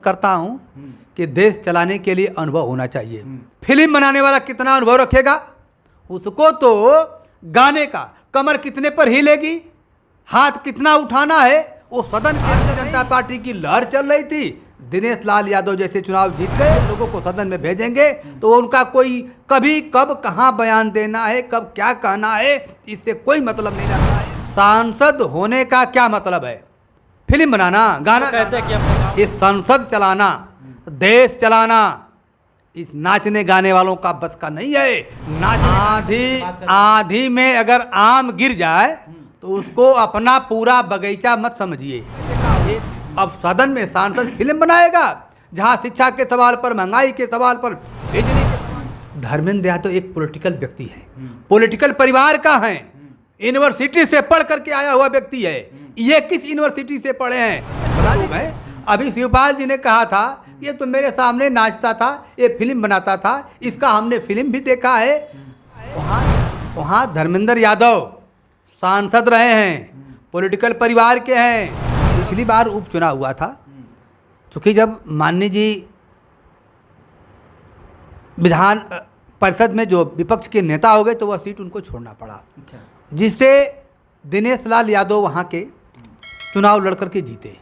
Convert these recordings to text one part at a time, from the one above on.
करता हूँ कि देश चलाने के लिए अनुभव होना चाहिए। फिल्म बनाने वाला कितना अनुभव रखेगा? उसको तो गाने का कमर कितने पर हिलेगी, हाथ कितना उठाना है। वो सदन के अंदर जनता पार्टी की लहर चल रही थी, दिनेश लाल यादव जैसे चुनाव जीत गए, लोगों को सदन में भेजेंगे तो उनका कोई कभी कब कहाँ बयान देना है, कब क्या कहना है, इससे कोई मतलब नहीं रहता है। सांसद होने का क्या मतलब है? फिल्म बनाना, गाना कहते हैं कि इस संसद चलाना, देश चलाना इस नाचने गाने वालों का बस का नहीं है। आंधी में अगर आम गिर जाए तो उसको अपना पूरा बगीचा मत समझिए। अब सदन में सांसद फिल्म बनाएगा जहां शिक्षा के सवाल पर, महंगाई के सवाल पर, बिजली के सवाल। धर्मेंद्र यादव एक पॉलिटिकल व्यक्ति है, पॉलिटिकल परिवार का है, यूनिवर्सिटी से पढ़ करके आया हुआ व्यक्ति है। ये किस यूनिवर्सिटी से पढ़े हैं? अभी शिवपाल जी ने कहा था ये तो मेरे सामने नाचता था, ये फिल्म बनाता था, इसका हमने फिल्म भी देखा है। वहाँ धर्मेंद्र यादव सांसद रहे हैं, पॉलिटिकल परिवार के हैं। पिछली बार उपचुनाव हुआ था, चूँकि जब माननीय जी विधान परिषद में जो विपक्ष के नेता हो गए तो वह सीट उनको छोड़ना पड़ा, जिससे दिनेश लाल यादव वहाँ के चुनाव लड़ करके जीते।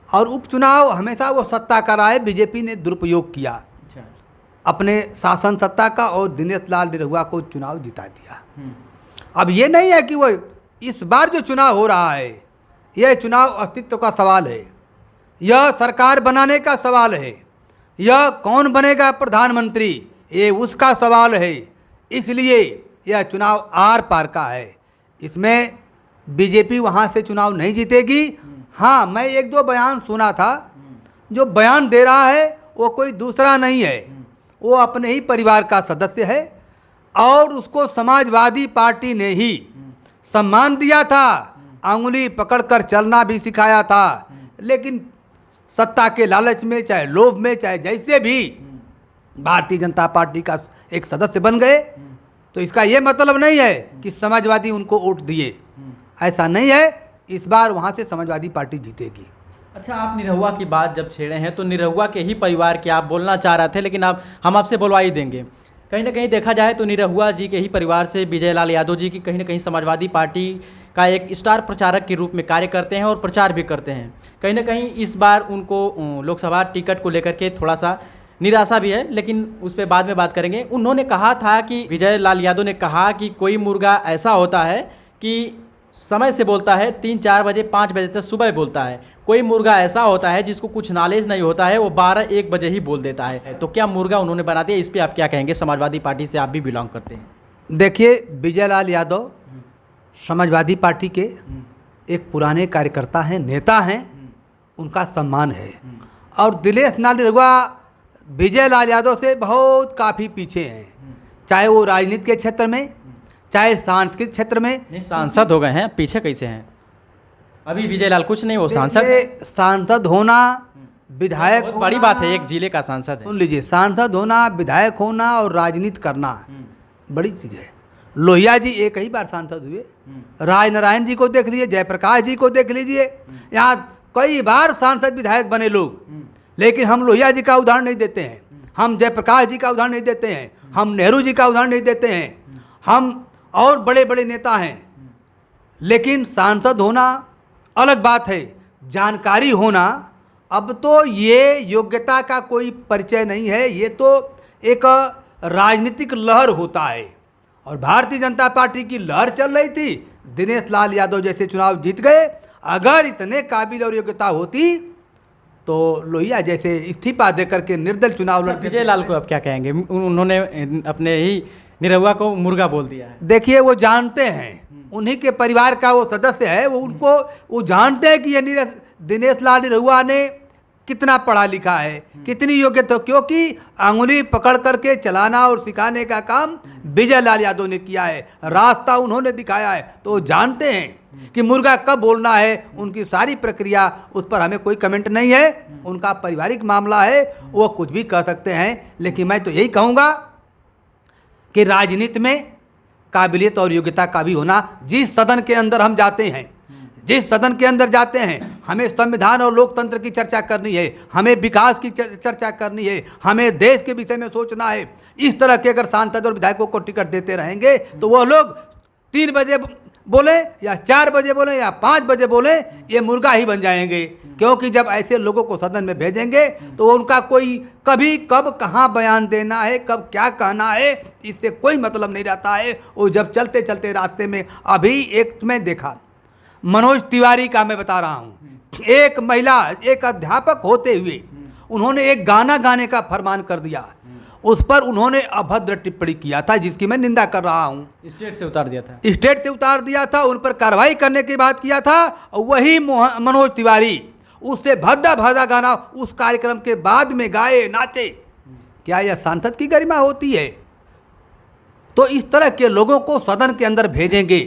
और उपचुनाव हमेशा वो सत्ता का रहा है, बीजेपी ने दुरुपयोग किया अपने शासन सत्ता का और दिनेश लाल निरहुआ को चुनाव जिता दिया। अब ये नहीं है कि वो इस बार जो चुनाव हो रहा है यह चुनाव अस्तित्व का सवाल है, यह सरकार बनाने का सवाल है, यह कौन बनेगा प्रधानमंत्री ये उसका सवाल है। इसलिए यह चुनाव आर पार का है, इसमें बीजेपी वहाँ से चुनाव नहीं जीतेगी। हाँ, मैं एक दो बयान सुना था, जो बयान दे रहा है वो कोई दूसरा नहीं है, वो अपने ही परिवार का सदस्य है और उसको समाजवादी पार्टी ने ही सम्मान दिया था, अंगुली पकड़कर चलना भी सिखाया था। लेकिन सत्ता के लालच में, चाहे लोभ में, चाहे जैसे भी भारतीय जनता पार्टी का एक सदस्य बन गए तो इसका ये मतलब नहीं है कि समाजवादी उनको वोट दिए, ऐसा नहीं है। इस बार वहाँ से समाजवादी पार्टी जीतेगी। अच्छा, आप निरहुआ की बात जब छेड़े हैं तो निरहुआ के ही परिवार के आप बोलना चाह रहे थे, लेकिन हम आपसे बोलवा ही देंगे। कहीं ना कहीं देखा जाए तो निरहुआ जी के ही परिवार से विजय लाल यादव जी की कहीं ना कहीं समाजवादी पार्टी का एक स्टार प्रचारक के रूप में कार्य करते हैं और प्रचार भी करते हैं। कहीं ना कहीं इस बार उनको लोकसभा टिकट को लेकर के थोड़ा सा निराशा भी है, लेकिन उस पर बाद में बात करेंगे। उन्होंने कहा था कि विजय लाल यादव ने कहा कि कोई मुर्गा ऐसा होता है कि समय से बोलता है, 3-4 बजे 5 बजे तक सुबह बोलता है। कोई मुर्गा ऐसा होता है जिसको कुछ नॉलेज नहीं होता है, वो 12-1 बजे ही बोल देता है। तो क्या मुर्गा उन्होंने बना दिया? इस पर आप क्या कहेंगे? समाजवादी पार्टी से आप भी बिलोंग करते हैं। देखिए, विजय लाल यादव समाजवादी पार्टी के एक पुराने कार्यकर्ता हैं, नेता हैं, उनका सम्मान है। और दिनेश लाल निरहुआ विजय लाल यादव से बहुत काफ़ी पीछे हैं, चाहे वो राजनीति के क्षेत्र में, चाहे सांस्कृतिक क्षेत्र में। नहीं, सांसद हो गए हैं, पीछे कैसे हैं? अभी विजय लाल कुछ नहीं, वो सांसद होना, विधायक बहुत बड़ी बात है, एक जिले का सांसद है। सुन लीजिए, सांसद होना, विधायक होना और राजनीति करना बड़ी चीज़ है। लोहिया जी एक ही बार सांसद हुए, राज नारायण जी को देख लीजिए, जयप्रकाश जी को देख लीजिए, यहाँ कई बार सांसद विधायक बने लोग। लेकिन हम लोहिया जी का उदाहरण नहीं देते हैं, हम जयप्रकाश जी का उदाहरण नहीं देते हैं, हम नेहरू जी का उदाहरण नहीं देते हैं, हम और बड़े बड़े नेता हैं। लेकिन सांसद होना अलग बात है, जानकारी होना अब तो ये योग्यता का कोई परिचय नहीं है, ये तो एक राजनीतिक लहर होता है। और भारतीय जनता पार्टी की लहर चल रही थी, दिनेश लाल यादव जैसे चुनाव जीत गए। अगर इतने काबिल और योग्यता होती तो लोहिया जैसे इस्तीफा देकर के निर्दल चुनाव लड़के। विजय लाल को अब क्या कहेंगे? उन्होंने अपने ही निरहुआ को मुर्गा बोल दिया है। देखिए, वो जानते हैं, उन्हीं के परिवार का वो सदस्य है, वो जानते हैं कि ये दिनेश लाल निरहुआ ने कितना पढ़ा लिखा है, कितनी योग्यता, क्योंकि अंगुली पकड़ करके चलाना और सिखाने का काम विजय लाल यादव ने किया है, रास्ता उन्होंने दिखाया है। तो वो जानते हैं कि मुर्गा कब बोलना है, उनकी सारी प्रक्रिया, उस पर हमें कोई कमेंट नहीं है, उनका पारिवारिक मामला है, वो कुछ भी कह सकते हैं। लेकिन मैं तो यही कहूँगा कि राजनीति में काबिलियत और योग्यता का भी होना, जिस सदन के अंदर हम जाते हैं, जिस सदन के अंदर जाते हैं हमें संविधान और लोकतंत्र की चर्चा करनी है, हमें विकास की चर्चा करनी है, हमें देश के विषय में सोचना है। इस तरह के अगर सांसद और विधायकों को टिकट देते रहेंगे तो वह लोग 3 बजे बोले या 4 बजे बोले या 5 बजे बोले, ये मुर्गा ही बन जाएंगे। क्योंकि जब ऐसे लोगों को सदन में भेजेंगे तो उनका कोई कभी कब कहाँ बयान देना है, कब क्या कहना है, इससे कोई मतलब नहीं रहता है। और जब चलते चलते रास्ते में अभी एक मैं देखा, मनोज तिवारी का मैं बता रहा हूँ, एक महिला एक अध्यापक होते हुए उन्होंने एक गाना गाने का फरमान कर दिया, उस पर उन्होंने अभद्र टिप्पणी किया था जिसकी मैं निंदा कर रहा हूं। स्टेट से उतार दिया था, स्टेट से उतार दिया था, उन पर कार्रवाई करने की बात किया था। और वही मनोज तिवारी उससे भद्दा भद्दा गाना उस कार्यक्रम के बाद में गाए, नाचे। क्या यह सांसद की गरिमा होती है? तो इस तरह के लोगों को सदन के अंदर भेजेंगे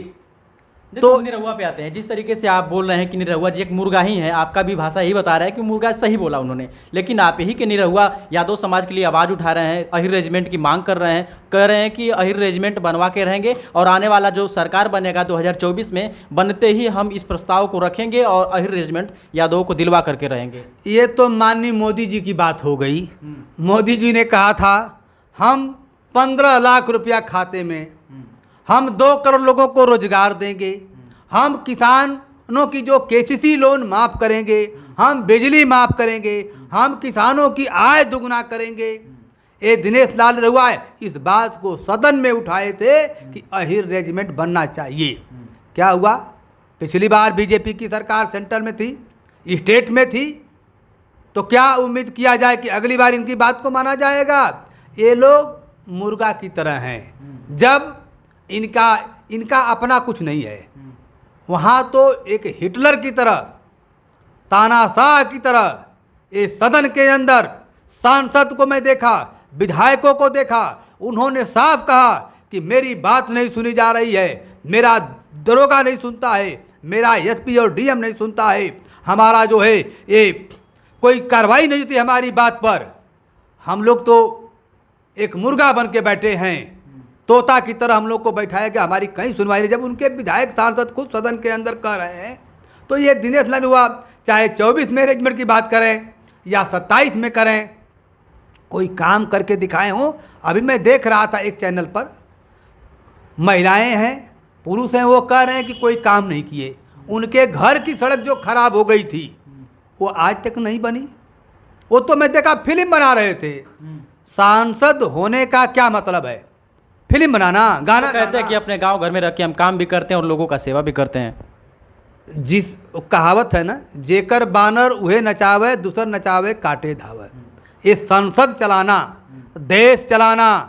तो निरहुआ पे आते हैं। जिस तरीके से आप बोल रहे हैं कि निरहुआ जी एक मुर्गा ही है, आपका भी भाषा यही बता रहा है कि मुर्गा सही बोला उन्होंने, लेकिन आप ही के निरहुआ यादव समाज के लिए आवाज़ उठा रहे हैं, अहिर रेजिमेंट की मांग कर रहे हैं, कह रहे हैं कि अहिर रेजिमेंट बनवा के रहेंगे और आने वाला जो सरकार बनेगा 2024 में बनते ही हम इस प्रस्ताव को रखेंगे और अहिर रेजिमेंट यादव को दिलवा करके रहेंगे। ये तो माननीय मोदी जी की बात हो गई। मोदी जी ने कहा था हम 15 लाख रुपया खाते में, हम 2 करोड़ लोगों को रोजगार देंगे, हम किसानों की जो केसीसी लोन माफ़ करेंगे, हम बिजली माफ़ करेंगे, हम किसानों की आय दुगना करेंगे। ये दिनेश लाल निरहुआ इस बात को सदन में उठाए थे कि अहिर रेजिमेंट बनना चाहिए। क्या हुआ? पिछली बार बीजेपी की सरकार सेंटर में थी, स्टेट में थी, तो क्या उम्मीद किया जाए कि अगली बार इनकी बात को माना जाएगा? ये लोग मुर्गा की तरह हैं। जब इनका अपना कुछ नहीं है, वहाँ तो एक हिटलर की तरह, तानाशाह की तरह ये सदन के अंदर सांसद को मैं देखा, विधायकों को देखा, उन्होंने साफ कहा कि मेरी बात नहीं सुनी जा रही है, मेरा दरोगा नहीं सुनता है, मेरा एसपी और डीएम नहीं सुनता है, हमारा जो है ये कोई कार्रवाई नहीं होती हमारी बात पर। हम लोग तो एक मुर्गा बन के बैठे हैं, तोता की तरह हम लोग को बैठाया गया, हमारी कहीं सुनवाई नहीं। जब उनके विधायक सांसद खुद सदन के अंदर कह रहे हैं तो ये दिनेश लाल निरहुआ चाहे 24 में रेजिमेंट की बात करें या 27 में करें, कोई काम करके दिखाए हों। अभी मैं देख रहा था एक चैनल पर, महिलाएं हैं, पुरुष हैं, वो कह रहे हैं कि कोई काम नहीं किए। उनके घर की सड़क जो खराब हो गई थी वो आज तक नहीं बनी। वो तो मैं देखा फिल्म बना रहे थे। सांसद होने का क्या मतलब है? फिल्म बनाना, गाना तो कहते हैं कि अपने गांव घर में रह के हम काम भी करते हैं और लोगों का सेवा भी करते हैं। जिस कहावत है ना, जेकर बानर उहे नचावे, दूसर नचावे काटे धावे। ये संसद चलाना, देश चलाना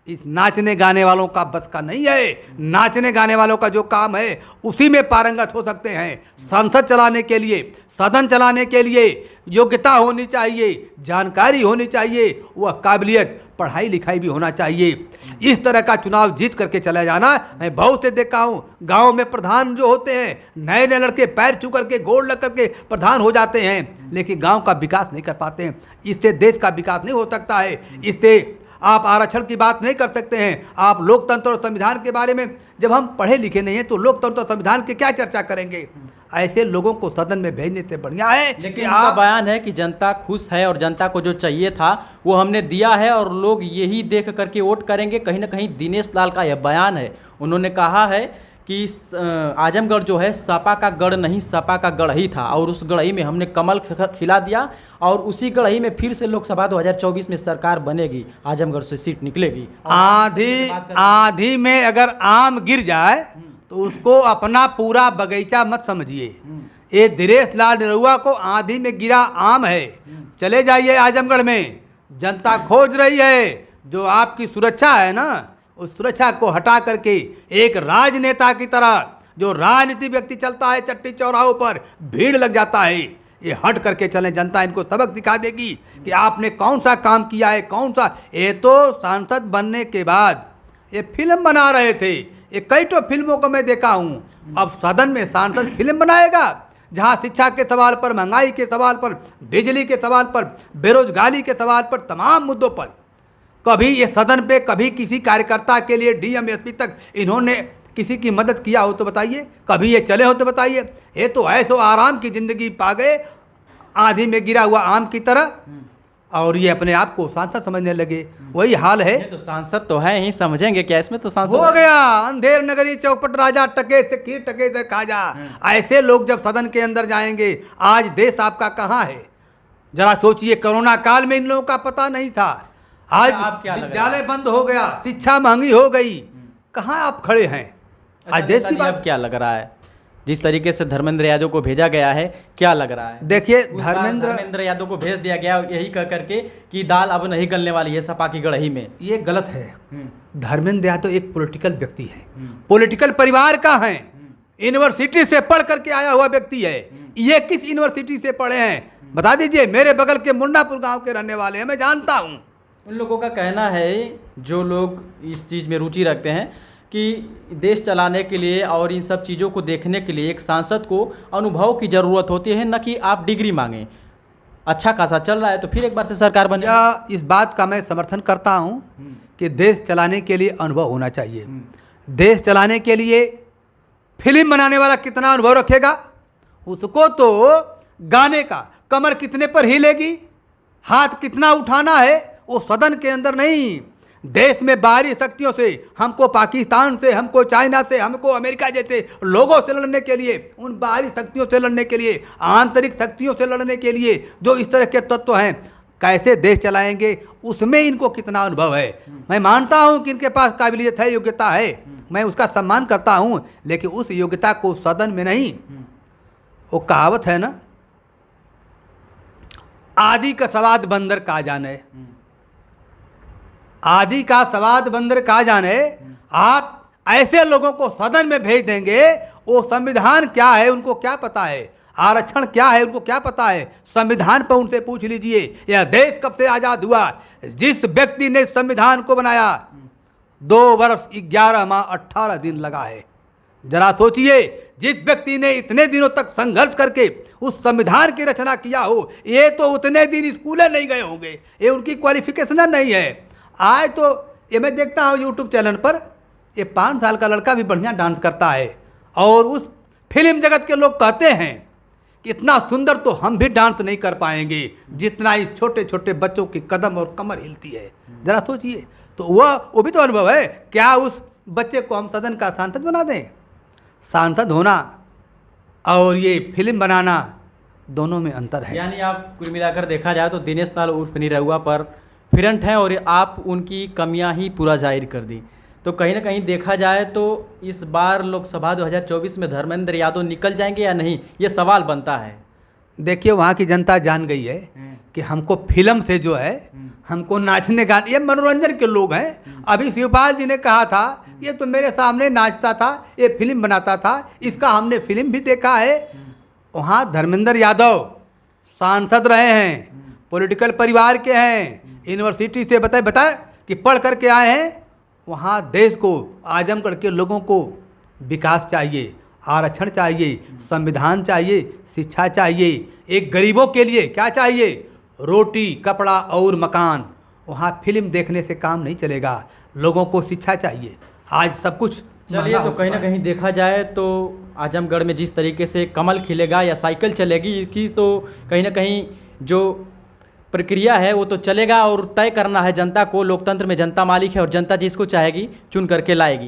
इस नाचने गाने वालों का बस का नहीं है। नाचने गाने वालों का जो काम है उसी में पारंगत हो सकते हैं। संसद चलाने के लिए, सदन चलाने के लिए योग्यता होनी चाहिए, जानकारी होनी चाहिए, वह काबिलियत, पढ़ाई लिखाई भी होना चाहिए। इस तरह का चुनाव जीत करके चला जाना, मैं बहुत से देखा हूँ गांव में प्रधान जो होते हैं, नए नए लड़के पैर छू करके गोड़ लग करके प्रधान हो जाते हैं, लेकिन गांव का विकास नहीं कर पाते हैं। इससे देश का विकास नहीं हो सकता है। इससे आप आरक्षण की बात नहीं कर सकते हैं। आप लोकतंत्र और संविधान के बारे में, जब हम पढ़े लिखे नहीं हैं तो लोकतंत्र और संविधान की क्या चर्चा करेंगे? ऐसे लोगों को सदन में भेजने से बढ़िया है। लेकिन आपका बयान है कि जनता खुश है और जनता को जो चाहिए था वो हमने दिया है और लोग यही देख करके वोट करेंगे। कहीं ना कहीं दिनेश लाल का यह बयान है। उन्होंने कहा है कि आजमगढ़ जो है सपा का गढ़ नहीं, सपा का गढ़ई था और उस गढ़ई में हमने कमल खिला दिया और उसी गढ़ई में फिर से लोकसभा 2024 में सरकार बनेगी, आजमगढ़ से सीट निकलेगी। आंधी में अगर आम गिर जाए तो उसको अपना पूरा बगीचा मत समझिए। ये दिनेश लाल निरहुआ को आंधी में गिरा आम है। चले जाइए आजमगढ़ में, जनता खोज रही है। जो आपकी सुरक्षा है ना, उस सुरक्षा को हटा करके एक राजनेता की तरह, जो राजनीति व्यक्ति चलता है चट्टी चौराहों पर भीड़ लग जाता है, ये हट करके चलें। जनता इनको सबक दिखा देगी कि आपने कौन सा काम किया है, कौन सा। ये तो सांसद बनने के बाद ये फिल्म बना रहे थे। ये कई तो फिल्मों को मैं देखा हूँ। अब सदन में सांसद फिल्म बनाएगा जहाँ शिक्षा के सवाल पर, महंगाई के सवाल पर, बिजली के सवाल पर, बेरोजगारी के सवाल पर, तमाम मुद्दों पर कभी ये सदन पे, कभी किसी कार्यकर्ता के लिए डीएम एसपी तक इन्होंने किसी की मदद किया हो तो बताइए, कभी ये चले हो तो बताइए। ये तो ऐसो आराम की ज़िंदगी पा गए, आंधी में गिरा हुआ आम की तरह, और ये अपने आप को सांसद समझने लगे। वही हाल है। तो सांसद तो है ही, समझेंगे क्या इसमें, तो सांसद हो गया अंधेर नगरी चौपट राजा, टके से खीर टके से खाजा। ऐसे लोग जब सदन के अंदर जाएंगे, आज देश आपका कहाँ है जरा सोचिए। कोरोना काल में इन लोगों का पता नहीं था, आज विद्यालय बंद हो गया, शिक्षा महंगी हो गई, कहाँ आप खड़े हैं आज देश की बात। अब क्या लग रहा है जिस तरीके से धर्मेंद्र यादव को भेजा गया है, क्या लग रहा है? देखिए धर्मेंद्र यादव को भेज दिया गया यही कह करके कि दाल अब नहीं गलने वाली है सपा की गढ़ही में। ये गलत है। धर्मेंद्र यादव एक पॉलिटिकल व्यक्ति है, पॉलिटिकल परिवार का है, यूनिवर्सिटी से पढ़ करके आया हुआ व्यक्ति है। ये किस यूनिवर्सिटी से पढ़े हैं बता दीजिए? मेरे बगल के मुन्नापुर गांव के रहने वाले हैं, मैं जानता हूं। उन लोगों का कहना है, जो लोग इस चीज़ में रुचि रखते हैं, कि देश चलाने के लिए और इन सब चीज़ों को देखने के लिए एक सांसद को अनुभव की ज़रूरत होती है, न कि आप डिग्री मांगें। अच्छा खासा चल रहा है तो फिर एक बार से सरकार बन जाए। इस बात का मैं समर्थन करता हूं कि देश चलाने के लिए अनुभव होना चाहिए। देश चलाने के लिए फिल्म बनाने वाला कितना अनुभव रखेगा? उसको तो गाने का कमर कितने पर हिलेगी, हाथ कितना उठाना है, वो सदन के अंदर नहीं। देश में बाहरी शक्तियों से, हमको पाकिस्तान से, हमको चाइना से, हमको अमेरिका जैसे लोगों से लड़ने के लिए, उन बाहरी शक्तियों से लड़ने के लिए, आंतरिक शक्तियों से लड़ने के लिए जो इस तरह के तत्व हैं, कैसे देश चलाएंगे, उसमें इनको कितना अनुभव है। मैं मानता हूं कि इनके पास काबिलियत है, योग्यता है, मैं उसका सम्मान करता हूं, लेकिन उस योग्यता को सदन में नहीं। वो कहावत है ना, आदि का स्वाद बंदर का जाने, आदि का स्वाद बंदर का जाने। आप ऐसे लोगों को सदन में भेज देंगे, वो संविधान क्या है उनको क्या पता है, आरक्षण क्या है उनको क्या पता है? संविधान पर उनसे पूछ लीजिए, यह देश कब से आज़ाद हुआ? जिस व्यक्ति ने संविधान को बनाया 2 वर्ष 11 माह 18 दिन लगा है। जरा सोचिए, जिस व्यक्ति ने इतने दिनों तक संघर्ष करके उस संविधान की रचना किया हो, ये तो उतने दिन स्कूलें नहीं गए होंगे, ये उनकी क्वालिफिकेशन नहीं है। आज तो ये मैं देखता हूँ यूट्यूब चैनल पर, ये 5 साल का लड़का भी बढ़िया डांस करता है, और उस फिल्म जगत के लोग कहते हैं कि इतना सुंदर तो हम भी डांस नहीं कर पाएंगे जितना ही छोटे छोटे बच्चों की कदम और कमर हिलती है। जरा सोचिए, तो वो भी तो अनुभव है। क्या उस बच्चे को हम सदन का सांसद बना दें? सांसद होना और ये फिल्म बनाना, दोनों में अंतर है। यानी आप कुल मिलाकर देखा जाए तो दिनेश लाल उर्फ निरहुआ पर फिरंट हैं, और आप उनकी कमियां ही पूरा जाहिर कर दी। तो कहीं ना कहीं देखा जाए तो इस बार लोकसभा 2024 में धर्मेंद्र यादव निकल जाएंगे या नहीं, ये सवाल बनता है। देखिए, वहाँ की जनता जान गई है कि हमको फिल्म से जो है, हमको नाचने गाने, ये मनोरंजन के लोग हैं। अभी शिवपाल जी ने कहा था, ये तो मेरे सामने नाचता था, ये फिल्म बनाता था, इसका हमने फिल्म भी देखा है। वहाँ धर्मेंद्र यादव सांसद रहे हैं, पॉलिटिकल परिवार के हैं, यूनिवर्सिटी से बताए कि पढ़ करके आए हैं। वहाँ देश को, आजमगढ़ के लोगों को विकास चाहिए, आरक्षण चाहिए, संविधान चाहिए, शिक्षा चाहिए। एक गरीबों के लिए क्या चाहिए? रोटी, कपड़ा और मकान। वहाँ फिल्म देखने से काम नहीं चलेगा, लोगों को शिक्षा चाहिए। आज सब कुछ चलिए, तो कहीं ना कहीं देखा जाए तो आजमगढ़ में जिस तरीके से कमल खिलेगा या साइकिल चलेगी, इसकी तो कहीं ना कहीं जो प्रक्रिया है वो तो चलेगा, और तय करना है जनता को। लोकतंत्र में जनता मालिक है और जनता जिसको चाहेगी चुन करके लाएगी।